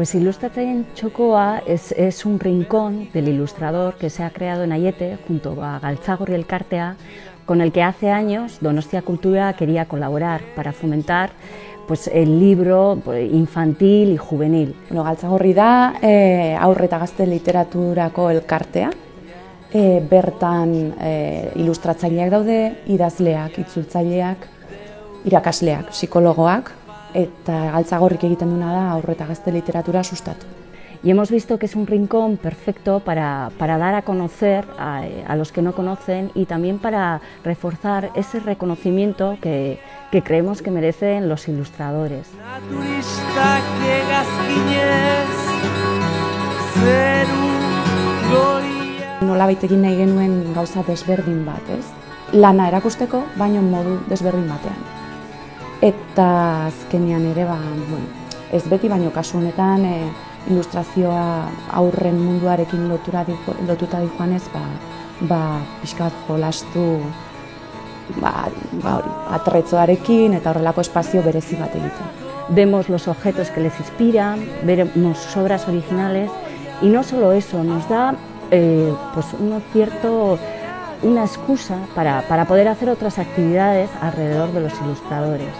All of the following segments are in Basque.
Pues Ilustratzen Txokoa es un rincón del ilustrador que se ha creado en Aiete junto a Galtzagorri Elkartea, con el que hace años Donostia Kultura quería colaborar para fomentar pues, el libro infantil y juvenil. Bueno, Galtzagorri da haur eta gazte literaturako elkartea. Bertan ilustratzaileak daude, idazleak, itzultzaileak, irakasleak, psikologoak, eta Galtzagorrik egiten duena da haur eta gazte literatura sustatu. Y hemos visto que es un rincón perfecto para dar a conocer a los que no conocen y también para reforzar ese reconocimiento que creemos que merecen los ilustradores. Nolabait egin nahi genuen gauza desberdin bat, ez? Lana erakusteko, baino modu desberdin batean. Eta azkenean ere, ez beti baino kasu honetan, ilustrazioa aurren munduarekin lotuta dijoanez, pixkat jolastu atretzoarekin eta horrelako espazio berezi bat egiten. Vemos los objetos que les inspiran, vemos obras originales y no solo eso, nos da pues una excusa para poder hacer otras actividades alrededor de los ilustradores.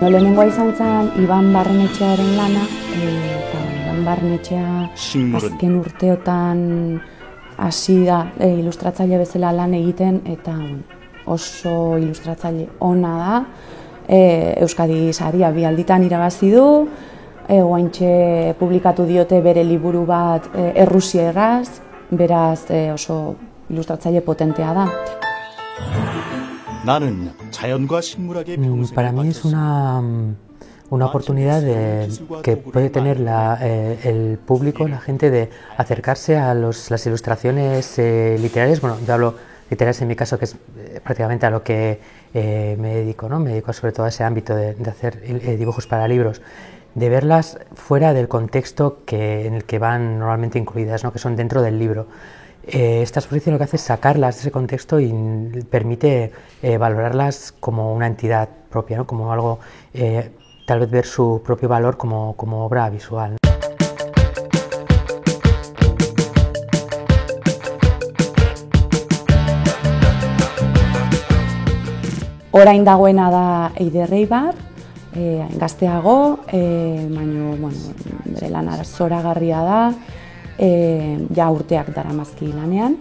Lehenengoa izan zen Iban Barrenetxearen lana, eta Iban Barrenetxea azken urteotan hasi da ilustratzaile bezala lan egiten, eta oso ilustratzaile ona da. Euskadi saria 2 alditan irabazi du, oraintxe publikatu diote bere liburu bat errusieraz, beraz oso ilustratzaile potentea da. Para mí es una oportunidad que puede tener el público, la gente, de acercarse a las ilustraciones literarias. Bueno, yo hablo literarias en mi caso, que es prácticamente a lo que me dedico, ¿no? Me dedico sobre todo a ese ámbito de hacer dibujos para libros, de verlas fuera del contexto en el que van normalmente incluidas, ¿no? Que son dentro del libro. Esta exposición lo que hace es sacarlas de ese contexto y permite valorarlas como una entidad propia, ¿no? Como algo, tal vez ver su propio valor como obra visual, ¿no? Orain dagoena da Eider Eibar, gazteago, baina bere lana zoragarria da, ya urteak daramazki lanean.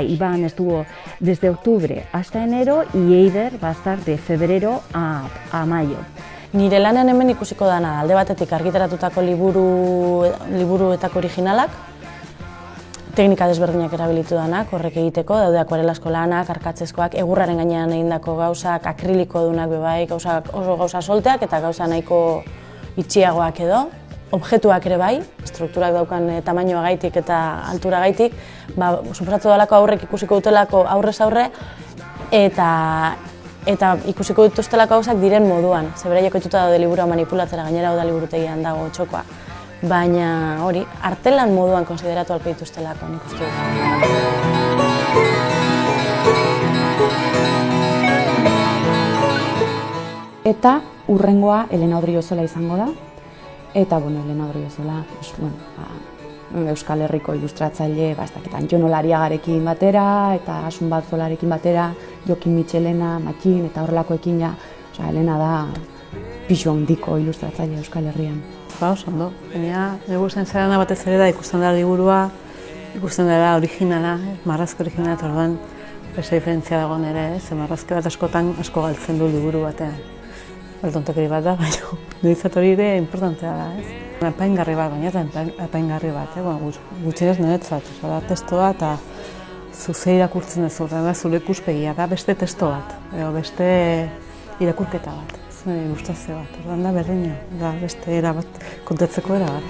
Iván estuvo desde octubre hasta enero y Eider va a estar de febrero a mayo. Nire lanean hemen ikusiko dana, alde batetik argitaratutako liburuetako originalak, teknika desberdinak erabilitu danak, horrek egiteko, daude akuarelazko lanak, arkatzezkoak, egurraren gainean egindako gauzak, akriliko dunak bebai, oso gauza solteak eta gauza nahiko itxiagoak edo. Objetuak ere bai, strukturak daukan tamainoa gaitik eta altura gaitik, suposatu dalako aurrek ikusiko dutelako aurrez aurre, eta ikusiko dituztelako gauzak diren moduan. Zeberaiek ohituta daude liburua manipulatzera, gainera hau da liburutegian dago Txokoa. Baina hori, artelan moduan konsideratu alko dituztelako, nik uste dut. Eta hurrengoa Elena Odriozola izango da. Eta, Elena Odriozola, Euskal Herriko ilustratzaile, Jon Olariagarekin batera, eta Asun Batzolarekin batera, Jokin Mitxelena, Matxin, eta horrelakoekin ja, Elena da pisu handiko ilustratzaile Euskal Herrian. Oso ondo, baina gusten zerana batez ere da ikusten da liburua, ikusten dela originala, marrazki originala, eta orduan beste diferentzia dago nire, marrazki bat askotan asko galtzen du liburu batean. Tontakeri bat da, baina niretzat hori ere importantea da, ez? Apaingarri bat, baina apaingarri bat, gutxienez niretzat, da testoa eta zuze irakurtzen duzu, da zure ikuspegia da beste testo bat, edo beste irakurketa bat, ilustrazio bat, da berdina, da beste era bat, kontatzeko era bat.